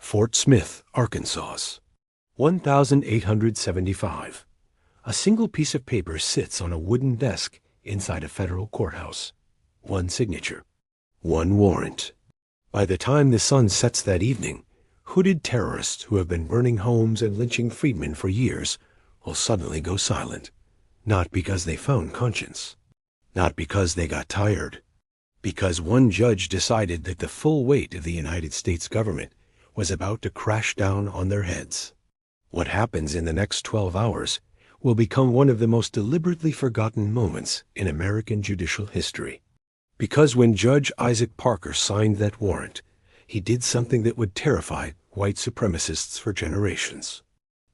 Fort Smith, Arkansas. 1875. A single piece of paper sits on a wooden desk inside a federal courthouse. One signature. One warrant. By the time the sun sets that evening, hooded terrorists who have been burning homes and lynching freedmen for years will suddenly go silent. Not because they found conscience. Not because they got tired. Because one judge decided that the full weight of the United States government was about to crash down on their heads. What happens in the next 12 hours will become one of the most deliberately forgotten moments in American judicial history. Because when Judge Isaac Parker signed that warrant, he did something that would terrify white supremacists for generations.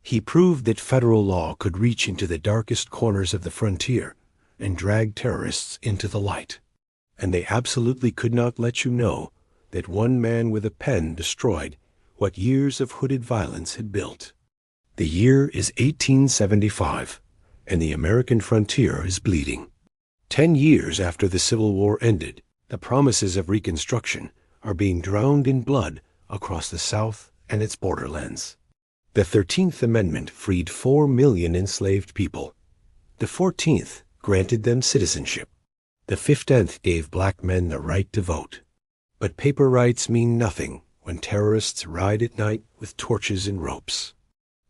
He proved that federal law could reach into the darkest corners of the frontier and drag terrorists into the light. And they absolutely could not let you know that one man with a pen destroyed what years of hooded violence had built. The year is 1875, and the American frontier is bleeding. 10 years after the Civil War ended, the promises of Reconstruction are being drowned in blood across the South and its borderlands. The 13th Amendment freed 4 million enslaved people. The 14th granted them citizenship. The 15th gave black men the right to vote. But paper rights mean nothing when terrorists ride at night with torches and ropes.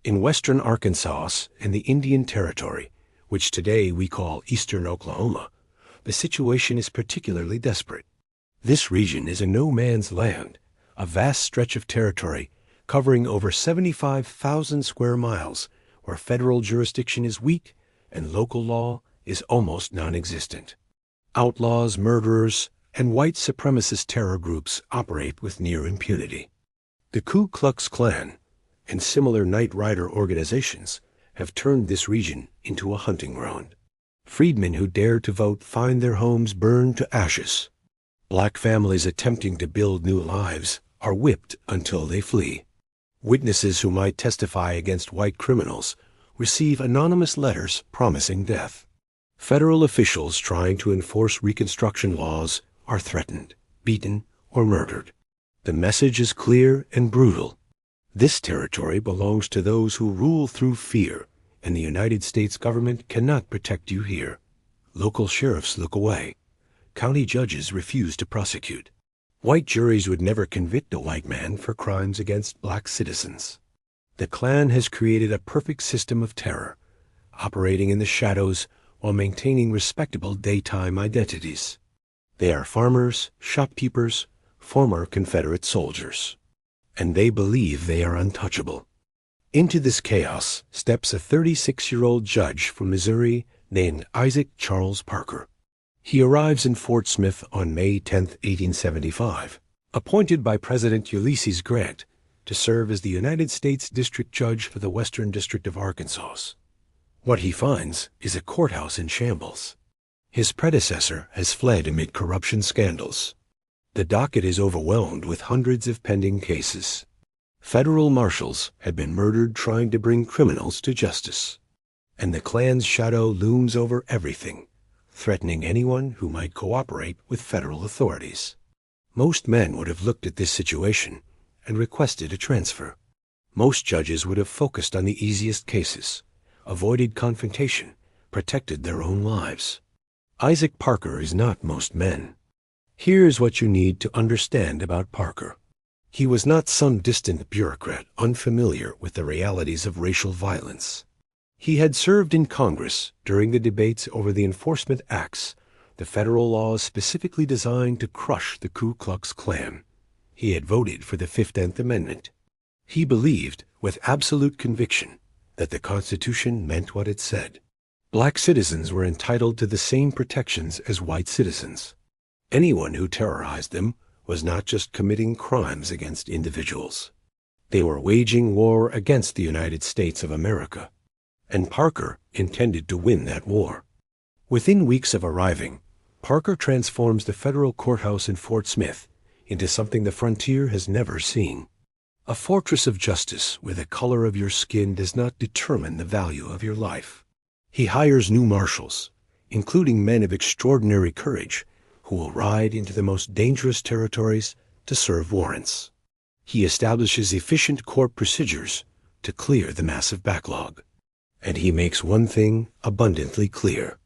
In western Arkansas and the Indian Territory, which today we call eastern Oklahoma, the situation is particularly desperate. This region is a no-man's land, a vast stretch of territory covering over 75,000 square miles where federal jurisdiction is weak and local law is almost non-existent. Outlaws, murderers, and white supremacist terror groups operate with near impunity. The Ku Klux Klan and similar Night Rider organizations have turned this region into a hunting ground. Freedmen who dare to vote find their homes burned to ashes. Black families attempting to build new lives are whipped until they flee. Witnesses who might testify against white criminals receive anonymous letters promising death. Federal officials trying to enforce Reconstruction laws are threatened, beaten, or murdered. The message is clear and brutal. This territory belongs to those who rule through fear, and the United States government cannot protect you here. Local sheriffs look away. County judges refuse to prosecute. White juries would never convict a white man for crimes against black citizens. The Klan has created a perfect system of terror, operating in the shadows while maintaining respectable daytime identities. They are farmers, shopkeepers, former Confederate soldiers. And they believe they are untouchable. Into this chaos steps a 36-year-old judge from Missouri named Isaac Charles Parker. He arrives in Fort Smith on May 10, 1875, appointed by President Ulysses Grant to serve as the United States District Judge for the Western District of Arkansas. What he finds is a courthouse in shambles. His predecessor has fled amid corruption scandals. The docket is overwhelmed with hundreds of pending cases. Federal marshals had been murdered trying to bring criminals to justice. And the Klan's shadow looms over everything, threatening anyone who might cooperate with federal authorities. Most men would have looked at this situation and requested a transfer. Most judges would have focused on the easiest cases, avoided confrontation, protected their own lives. Isaac Parker is not most men. Here's what you need to understand about Parker. He was not some distant bureaucrat unfamiliar with the realities of racial violence. He had served in Congress during the debates over the Enforcement Acts, the federal laws specifically designed to crush the Ku Klux Klan. He had voted for the 15th Amendment. He believed, with absolute conviction, that the Constitution meant what it said. Black citizens were entitled to the same protections as white citizens. Anyone who terrorized them was not just committing crimes against individuals. They were waging war against the United States of America. And Parker intended to win that war. Within weeks of arriving, Parker transforms the federal courthouse in Fort Smith into something the frontier has never seen. A fortress of justice where the color of your skin does not determine the value of your life. He hires new marshals, including men of extraordinary courage, who will ride into the most dangerous territories to serve warrants. He establishes efficient court procedures to clear the massive backlog. And he makes one thing abundantly clear.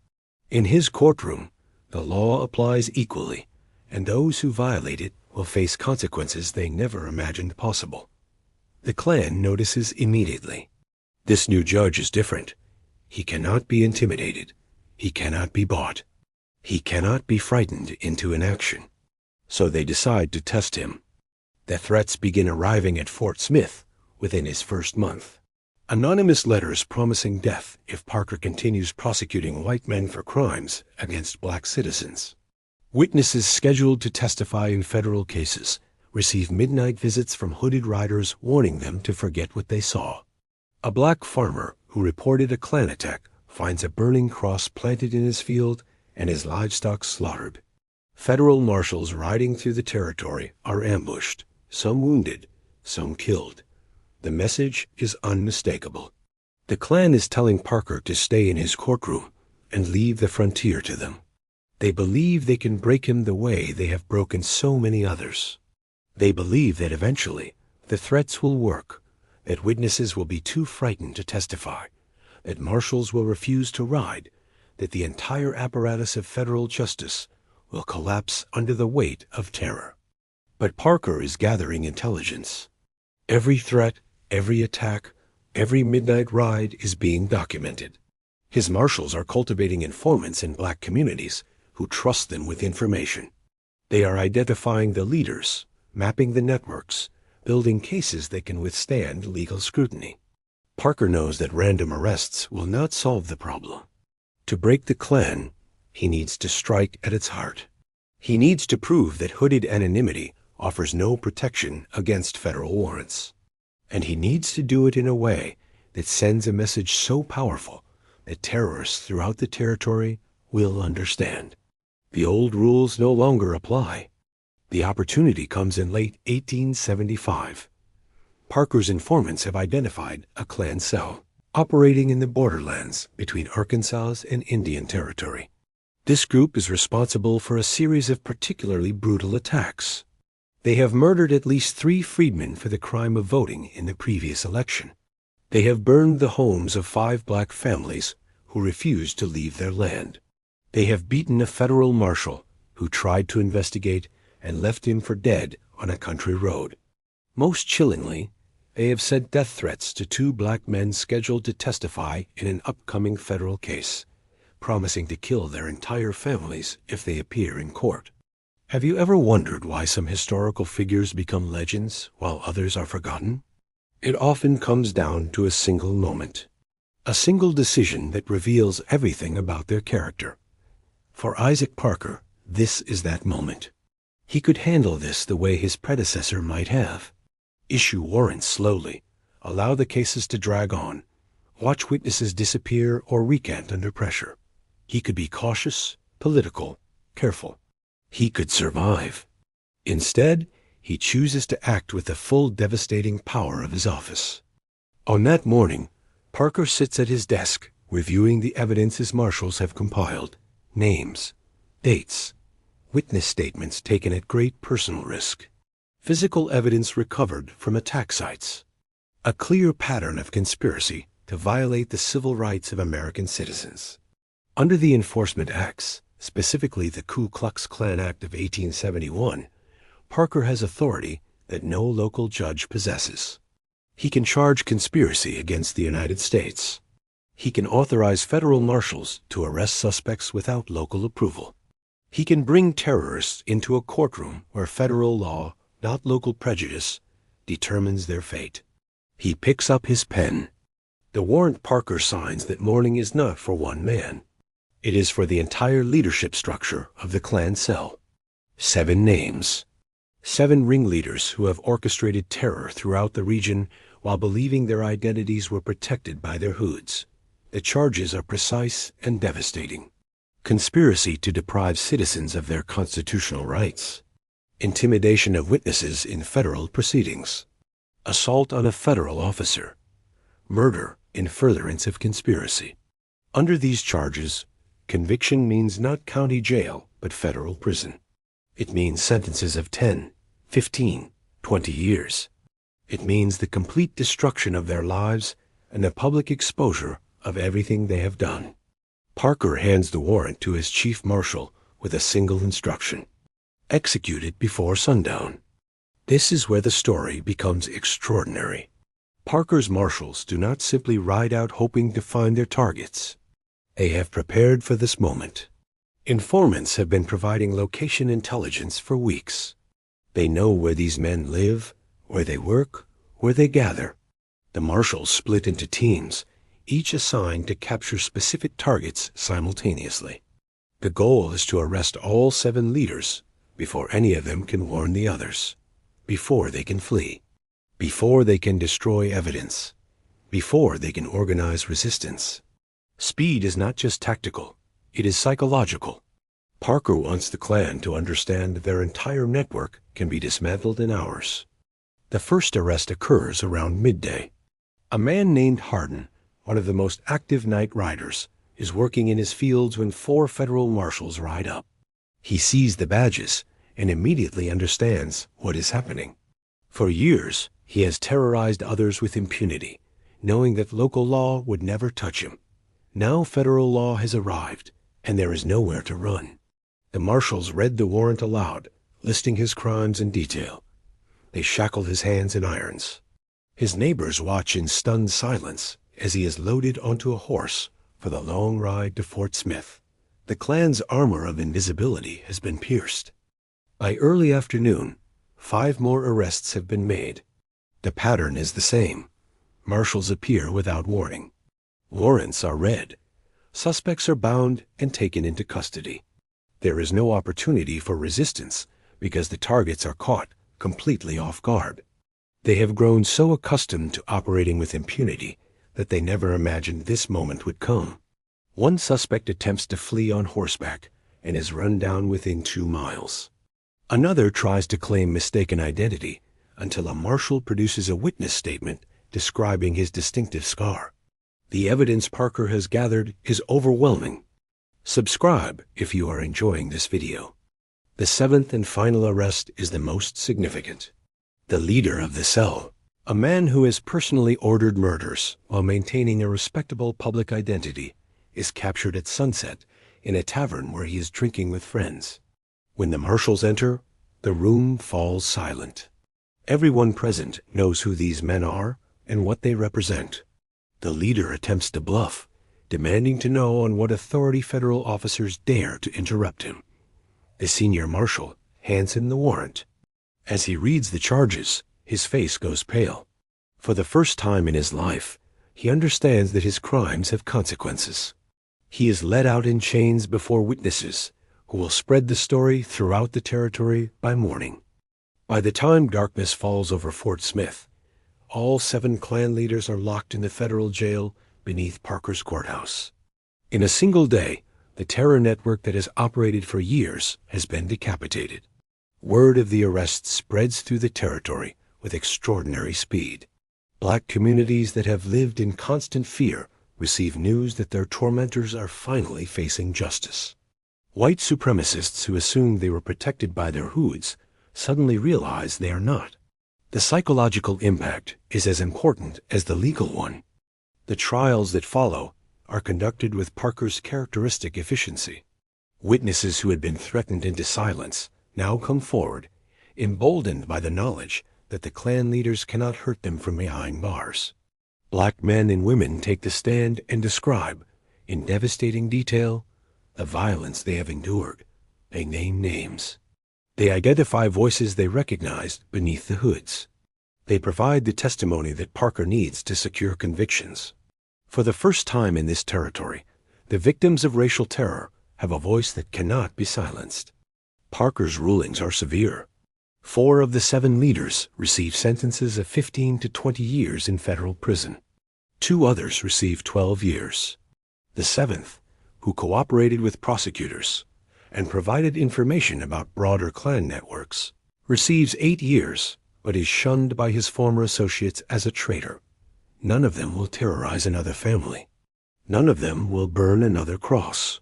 In his courtroom, the law applies equally, and those who violate it will face consequences they never imagined possible. The Klan notices immediately. This new judge is different. He cannot be intimidated. He cannot be bought. He cannot be frightened into inaction. So they decide to test him. The threats begin arriving at Fort Smith within his first month. Anonymous letters promising death if Parker continues prosecuting white men for crimes against black citizens. Witnesses scheduled to testify in federal cases receive midnight visits from hooded riders warning them to forget what they saw. A black farmer who reported a Klan attack finds a burning cross planted in his field and his livestock slaughtered. Federal marshals riding through the territory are ambushed, some wounded, some killed. The message is unmistakable. The Klan is telling Parker to stay in his courtroom and leave the frontier to them. They believe they can break him the way they have broken so many others. They believe that eventually the threats will work, that witnesses will be too frightened to testify, that marshals will refuse to ride, that the entire apparatus of federal justice will collapse under the weight of terror. But Parker is gathering intelligence. Every threat, every attack, every midnight ride is being documented. His marshals are cultivating informants in black communities who trust them with information. They are identifying the leaders, mapping the networks, building cases that can withstand legal scrutiny. Parker knows that random arrests will not solve the problem. To break the Klan, he needs to strike at its heart. He needs to prove that hooded anonymity offers no protection against federal warrants. And he needs to do it in a way that sends a message so powerful that terrorists throughout the territory will understand. The old rules no longer apply. The opportunity comes in late 1875. Parker's informants have identified a Klan cell operating in the borderlands between Arkansas and Indian Territory. This group is responsible for a series of particularly brutal attacks. They have murdered at least 3 freedmen for the crime of voting in the previous election. They have burned the homes of 5 black families who refused to leave their land. They have beaten a federal marshal who tried to investigate and left him for dead on a country road. Most chillingly, they have sent death threats to 2 black men scheduled to testify in an upcoming federal case, promising to kill their entire families if they appear in court. Have you ever wondered why some historical figures become legends while others are forgotten? It often comes down to a single moment, a single decision that reveals everything about their character. For Isaac Parker, this is that moment. He could handle this the way his predecessor might have. Issue warrants slowly, allow the cases to drag on, watch witnesses disappear or recant under pressure. He could be cautious, political, careful. He could survive. Instead, he chooses to act with the full devastating power of his office. On that morning, Parker sits at his desk, reviewing the evidence his marshals have compiled. Names, dates, witness statements taken at great personal risk, physical evidence recovered from attack sites. A clear pattern of conspiracy to violate the civil rights of American citizens. Under the Enforcement Acts, specifically the Ku Klux Klan Act of 1871, Parker has authority that no local judge possesses. He can charge conspiracy against the United States. He can authorize federal marshals to arrest suspects without local approval. He can bring terrorists into a courtroom where federal law, not local prejudice, determines their fate. He picks up his pen. The warrant Parker signs that morning is not for one man. It is for the entire leadership structure of the Klan cell. 7 names. 7 ringleaders who have orchestrated terror throughout the region while believing their identities were protected by their hoods. The charges are precise and devastating. Conspiracy to deprive citizens of their constitutional rights. Intimidation of witnesses in federal proceedings. Assault on a federal officer. Murder in furtherance of conspiracy. Under these charges, conviction means not county jail, but federal prison. It means sentences of 10, 15, 20 years. It means the complete destruction of their lives and the public exposure of everything they have done. Parker hands the warrant to his chief marshal with a single instruction: execute it before sundown. This is where the story becomes extraordinary. Parker's marshals do not simply ride out hoping to find their targets. They have prepared for this moment. Informants have been providing location intelligence for weeks. They know where these men live, where they work, where they gather. The marshals split into teams, each assigned to capture specific targets simultaneously. The goal is to arrest all 7 leaders before any of them can warn the others, before they can flee, before they can destroy evidence, before they can organize resistance. Speed is not just tactical, it is psychological. Parker wants the Klan to understand that their entire network can be dismantled in hours. The first arrest occurs around midday. A man named Hardin, one of the most active night riders, is working in his fields when 4 federal marshals ride up. He sees the badges and immediately understands what is happening. For years, he has terrorized others with impunity, knowing that local law would never touch him. Now federal law has arrived, and there is nowhere to run. The marshals read the warrant aloud, listing his crimes in detail. They shackled his hands in irons. His neighbors watch in stunned silence as he is loaded onto a horse for the long ride to Fort Smith. The Klan's armor of invisibility has been pierced. By early afternoon, 5 more arrests have been made. The pattern is the same. Marshals appear without warning. Warrants are read. Suspects are bound and taken into custody. There is no opportunity for resistance because the targets are caught completely off guard. They have grown so accustomed to operating with impunity that they never imagined this moment would come. One suspect attempts to flee on horseback and is run down within 2 miles. Another tries to claim mistaken identity until a marshal produces a witness statement describing his distinctive scar. The evidence Parker has gathered is overwhelming. Subscribe if you are enjoying this video. The 7th and final arrest is the most significant. The leader of the cell, a man who has personally ordered murders while maintaining a respectable public identity, is captured at sunset in a tavern where he is drinking with friends. When the marshals enter, the room falls silent. Everyone present knows who these men are and what they represent. The leader attempts to bluff, demanding to know on what authority federal officers dare to interrupt him. The senior marshal hands him the warrant. As he reads the charges, his face goes pale. For the first time in his life, he understands that his crimes have consequences. He is led out in chains before witnesses who will spread the story throughout the territory by morning. By the time darkness falls over Fort Smith, all 7 Klan leaders are locked in the federal jail beneath Parker's courthouse. In a single day, the terror network that has operated for years has been decapitated. Word of the arrest spreads through the territory with extraordinary speed. Black communities that have lived in constant fear receive news that their tormentors are finally facing justice. White supremacists who assumed they were protected by their hoods suddenly realize they are not. The psychological impact is as important as the legal one. The trials that follow are conducted with Parker's characteristic efficiency. Witnesses who had been threatened into silence now come forward, emboldened by the knowledge that the Klan leaders cannot hurt them from behind bars. Black men and women take the stand and describe, in devastating detail, the violence they have endured. They name names. They identify voices they recognized beneath the hoods. They provide the testimony that Parker needs to secure convictions. For the first time in this territory, the victims of racial terror have a voice that cannot be silenced. Parker's rulings are severe. 4 of the 7 leaders receive sentences of 15 to 20 years in federal prison. 2 others receive 12 years. The 7th, who cooperated with prosecutors and provided information about broader Klan networks, receives 8 years, but is shunned by his former associates as a traitor. None of them will terrorize another family. None of them will burn another cross.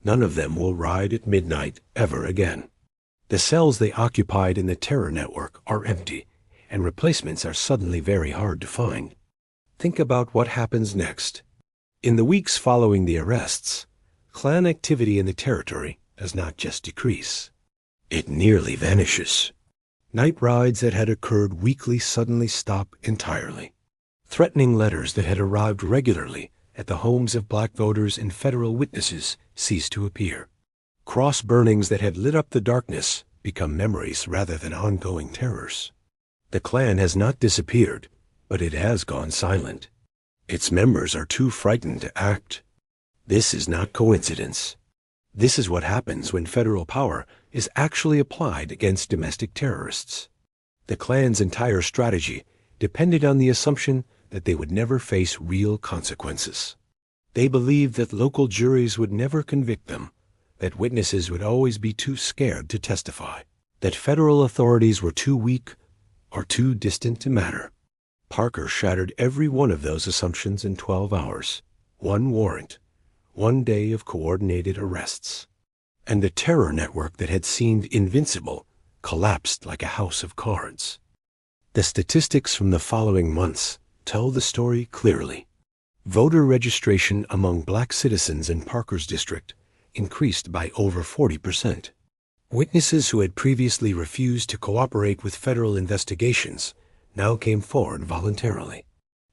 None of them will ride at midnight ever again. The cells they occupied in the terror network are empty, and replacements are suddenly very hard to find. Think about what happens next. In the weeks following the arrests, Klan activity in the territory does not just decrease. It nearly vanishes. Night rides that had occurred weekly suddenly stop entirely. Threatening letters that had arrived regularly at the homes of black voters and federal witnesses cease to appear. Cross burnings that had lit up the darkness become memories rather than ongoing terrors. The Klan has not disappeared, but it has gone silent. Its members are too frightened to act. This is not coincidence. This is what happens when federal power is actually applied against domestic terrorists. The Klan's entire strategy depended on the assumption that they would never face real consequences. They believed that local juries would never convict them, that witnesses would always be too scared to testify, that federal authorities were too weak or too distant to matter. Parker shattered every one of those assumptions in 12 hours. One warrant, one day of coordinated arrests. And the terror network that had seemed invincible collapsed like a house of cards. The statistics from the following months tell the story clearly. Voter registration among black citizens in Parker's district increased by over 40%. Witnesses who had previously refused to cooperate with federal investigations now came forward voluntarily.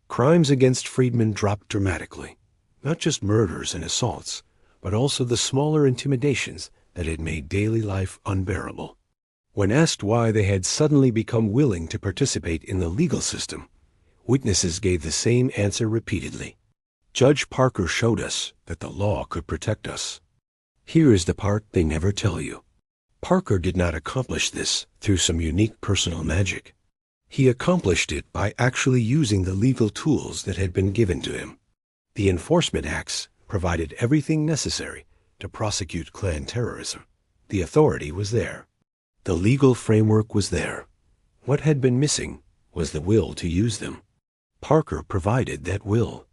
Crimes against freedmen dropped dramatically, not just murders and assaults, but also the smaller intimidations that had made daily life unbearable. When asked why they had suddenly become willing to participate in the legal system, witnesses gave the same answer repeatedly. Judge Parker showed us that the law could protect us. Here is the part they never tell you. Parker did not accomplish this through some unique personal magic. He accomplished it by actually using the legal tools that had been given to him. The enforcement acts provided everything necessary to prosecute Klan terrorism. The authority was there. The legal framework was there. What had been missing was the will to use them. Parker provided that will.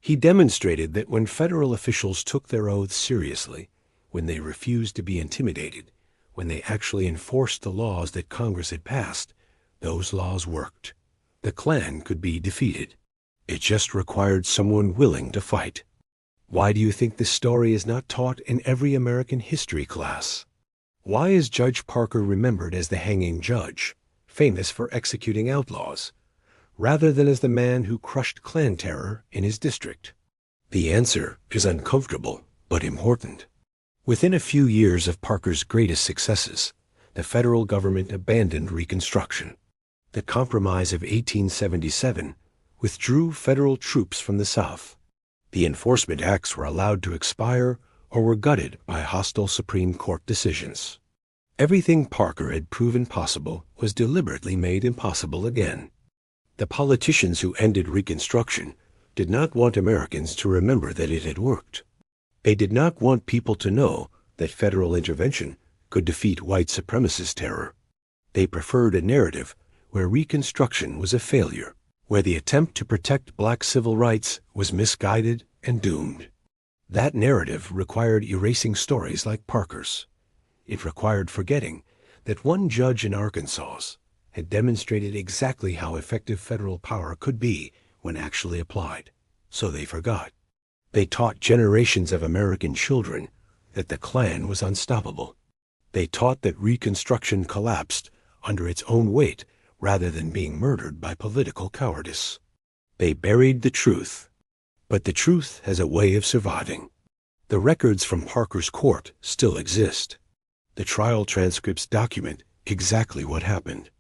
He demonstrated that when federal officials took their oaths seriously, when they refused to be intimidated, when they actually enforced the laws that Congress had passed, those laws worked. The Klan could be defeated. It just required someone willing to fight. Why do you think this story is not taught in every American history class? Why is Judge Parker remembered as the hanging judge, famous for executing outlaws, rather than as the man who crushed Klan terror in his district? The answer is uncomfortable but important. Within a few years of Parker's greatest successes, the federal government abandoned Reconstruction. The Compromise of 1877 withdrew federal troops from the South. The enforcement acts were allowed to expire or were gutted by hostile Supreme Court decisions. Everything Parker had proven possible was deliberately made impossible again. The politicians who ended Reconstruction did not want Americans to remember that it had worked. They did not want people to know that federal intervention could defeat white supremacist terror. They preferred a narrative where Reconstruction was a failure, where the attempt to protect black civil rights was misguided and doomed. That narrative required erasing stories like Parker's. It required forgetting that one judge in Arkansas had demonstrated exactly how effective federal power could be when actually applied. So they forgot. They taught generations of American children that the Klan was unstoppable. They taught that Reconstruction collapsed under its own weight rather than being murdered by political cowardice. They buried the truth. But the truth has a way of surviving. The records from Parker's court still exist. The trial transcripts document exactly what happened.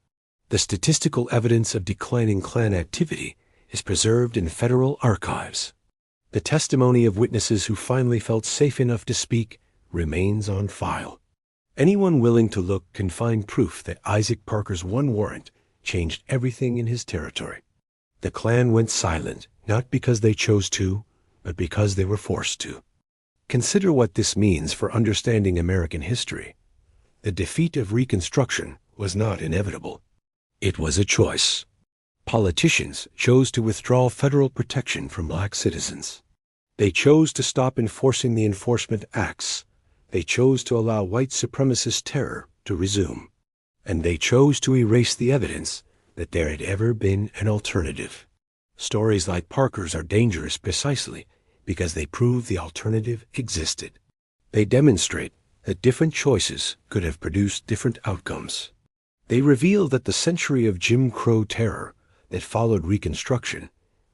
The statistical evidence of declining Klan activity is preserved in federal archives. The testimony of witnesses who finally felt safe enough to speak remains on file. Anyone willing to look can find proof that Isaac Parker's one warrant changed everything in his territory. The Klan went silent, not because they chose to, but because they were forced to. Consider what this means for understanding American history. The defeat of Reconstruction was not inevitable. It was a choice. Politicians chose to withdraw federal protection from black citizens. They chose to stop enforcing the enforcement acts. They chose to allow white supremacist terror to resume. And they chose to erase the evidence that there had ever been an alternative. Stories like Parker's are dangerous precisely because they prove the alternative existed. They demonstrate that different choices could have produced different outcomes. They reveal that the century of Jim Crow terror that followed Reconstruction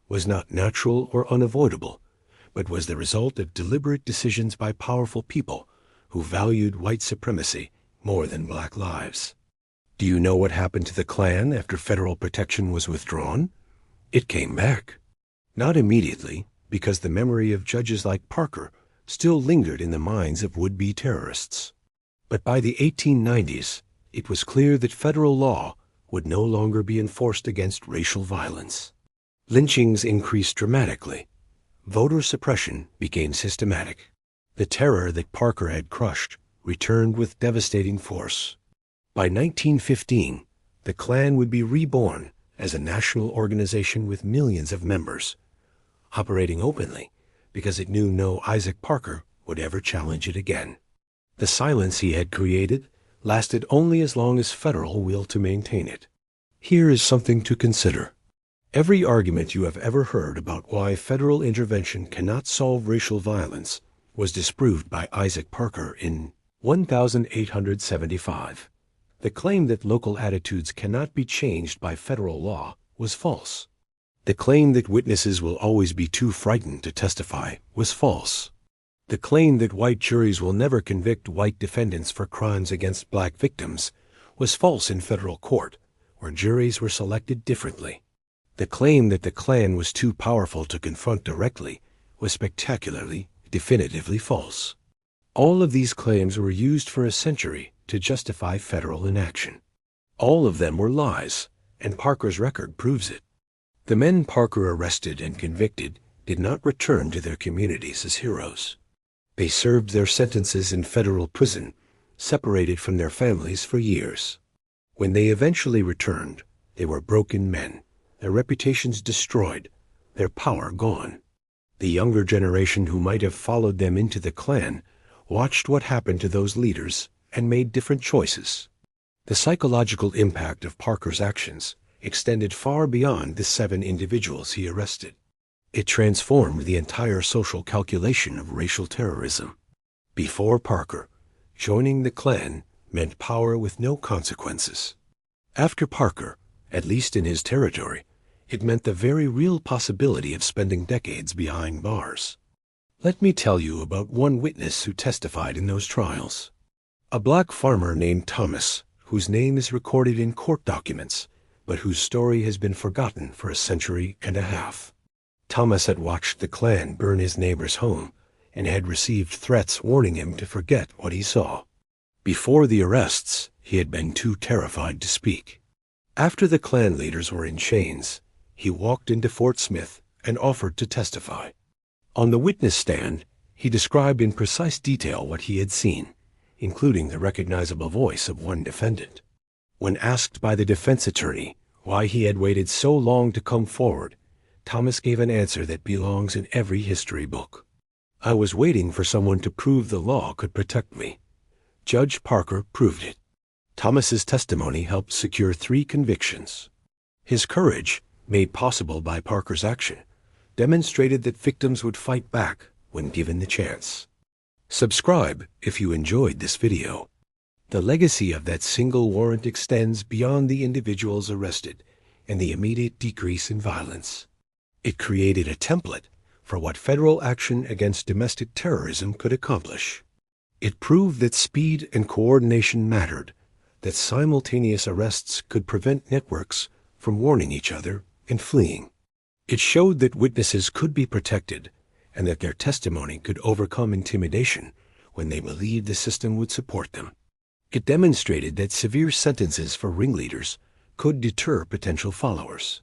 was not natural or unavoidable, but was the result of deliberate decisions by powerful people who valued white supremacy more than black lives. Do you know what happened to the Klan after federal protection was withdrawn? It came back. Not immediately, because the memory of judges like Parker still lingered in the minds of would-be terrorists. But by the 1890s, it was clear that federal law would no longer be enforced against racial violence. Lynchings increased dramatically. Voter suppression became systematic. The terror that Parker had crushed returned with devastating force. By 1915, the Klan would be reborn as a national organization with millions of members, operating openly because it knew no Isaac Parker would ever challenge it again. The silence he had created lasted only as long as federal will to maintain it. Here is something to consider. Every argument you have ever heard about why federal intervention cannot solve racial violence was disproved by Isaac Parker in 1875. The claim that local attitudes cannot be changed by federal law was false. The claim that witnesses will always be too frightened to testify was false. The claim that white juries will never convict white defendants for crimes against black victims was false in federal court, where juries were selected differently. The claim that the Klan was too powerful to confront directly was spectacularly, definitively false. All of these claims were used for a century to justify federal inaction. All of them were lies, and Parker's record proves it. The men Parker arrested and convicted did not return to their communities as heroes. They served their sentences in federal prison, separated from their families for years. When they eventually returned, they were broken men, their reputations destroyed, their power gone. The younger generation who might have followed them into the Klan watched what happened to those leaders and made different choices. The psychological impact of Parker's actions extended far beyond the 7 individuals he arrested. It transformed the entire social calculation of racial terrorism. Before Parker, joining the Klan meant power with no consequences. After Parker, at least in his territory, it meant the very real possibility of spending decades behind bars. Let me tell you about one witness who testified in those trials. A black farmer named Thomas, whose name is recorded in court documents, but whose story has been forgotten for a century and a half. Thomas had watched the Klan burn his neighbor's home and had received threats warning him to forget what he saw. Before the arrests, he had been too terrified to speak. After the Klan leaders were in chains, he walked into Fort Smith and offered to testify. On the witness stand, he described in precise detail what he had seen, including the recognizable voice of one defendant. When asked by the defense attorney why he had waited so long to come forward, Thomas gave an answer that belongs in every history book. I was waiting for someone to prove the law could protect me. Judge Parker proved it. Thomas's testimony helped secure 3 convictions. His courage, made possible by Parker's action, demonstrated that victims would fight back when given the chance. Subscribe if you enjoyed this video. The legacy of that single warrant extends beyond the individuals arrested and the immediate decrease in violence. It created a template for what federal action against domestic terrorism could accomplish. It proved that speed and coordination mattered, that simultaneous arrests could prevent networks from warning each other and fleeing. It showed that witnesses could be protected and that their testimony could overcome intimidation when they believed the system would support them. It demonstrated that severe sentences for ringleaders could deter potential followers.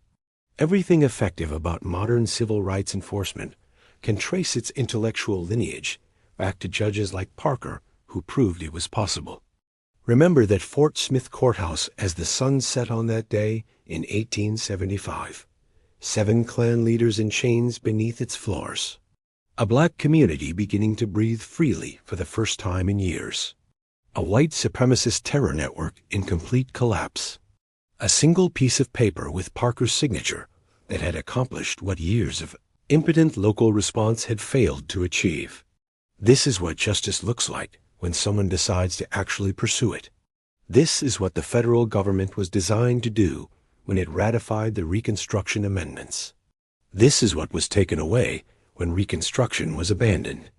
Everything effective about modern civil rights enforcement can trace its intellectual lineage back to judges like Parker who proved it was possible. Remember that Fort Smith Courthouse as the sun set on that day in 1875. 7 Klan leaders in chains beneath its floors. A black community beginning to breathe freely for the first time in years. A white supremacist terror network in complete collapse. A single piece of paper with Parker's signature that had accomplished what years of impotent local response had failed to achieve. This is what justice looks like when someone decides to actually pursue it. This is what the federal government was designed to do when it ratified the Reconstruction amendments. This is what was taken away when Reconstruction was abandoned.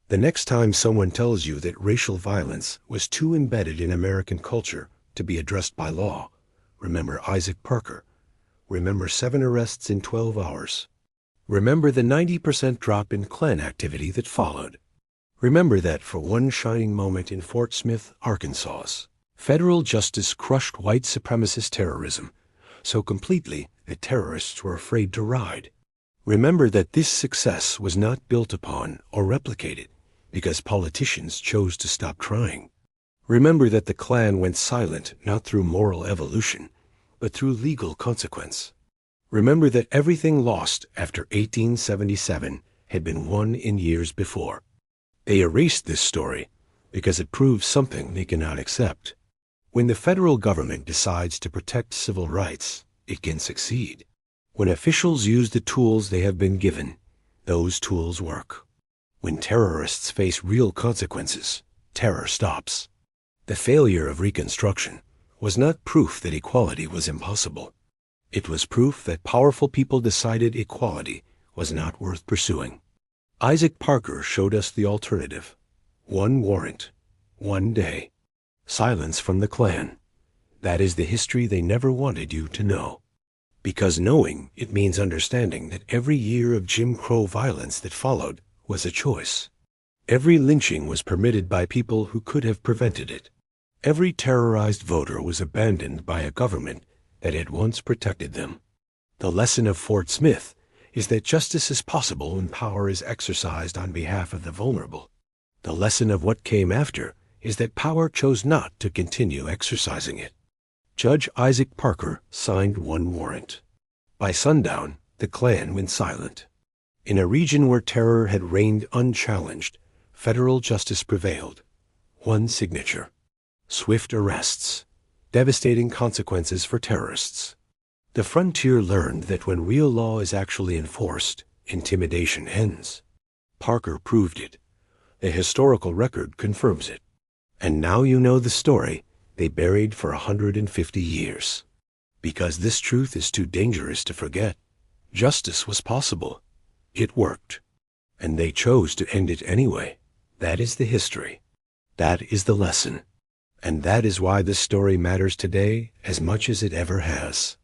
The next time someone tells you that racial violence was too embedded in American culture to be addressed by law, remember Isaac Parker. Remember 7 arrests in 12 hours. Remember the 90% drop in Klan activity that followed. Remember that for one shining moment in Fort Smith, Arkansas, federal justice crushed white supremacist terrorism so completely that terrorists were afraid to ride. Remember that this success was not built upon or replicated because politicians chose to stop trying. Remember that the Klan went silent not through moral evolution, but through legal consequence. Remember that everything lost after 1877 had been won in years before. They erased this story because it proves something they cannot accept. When the federal government decides to protect civil rights, it can succeed. When officials use the tools they have been given, those tools work. When terrorists face real consequences, terror stops. The failure of Reconstruction was not proof that equality was impossible. It was proof that powerful people decided equality was not worth pursuing. Isaac Parker showed us the alternative. One warrant, one day. Silence from the Klan. That is the history they never wanted you to know. Because knowing it means understanding that every year of Jim Crow violence that followed was a choice. Every lynching was permitted by people who could have prevented it. Every terrorized voter was abandoned by a government that had once protected them. The lesson of Fort Smith is that justice is possible when power is exercised on behalf of the vulnerable. The lesson of what came after is that power chose not to continue exercising it. Judge Isaac Parker signed one warrant. By sundown, the Klan went silent. In a region where terror had reigned unchallenged, federal justice prevailed. One signature. Swift arrests. Devastating consequences for terrorists. The frontier learned that when real law is actually enforced, intimidation ends. Parker proved it. The historical record confirms it. And now you know the story they buried for 150 years. Because this truth is too dangerous to forget. Justice was possible. It worked. And they chose to end it anyway. That is the history. That is the lesson. And that is why this story matters today as much as it ever has.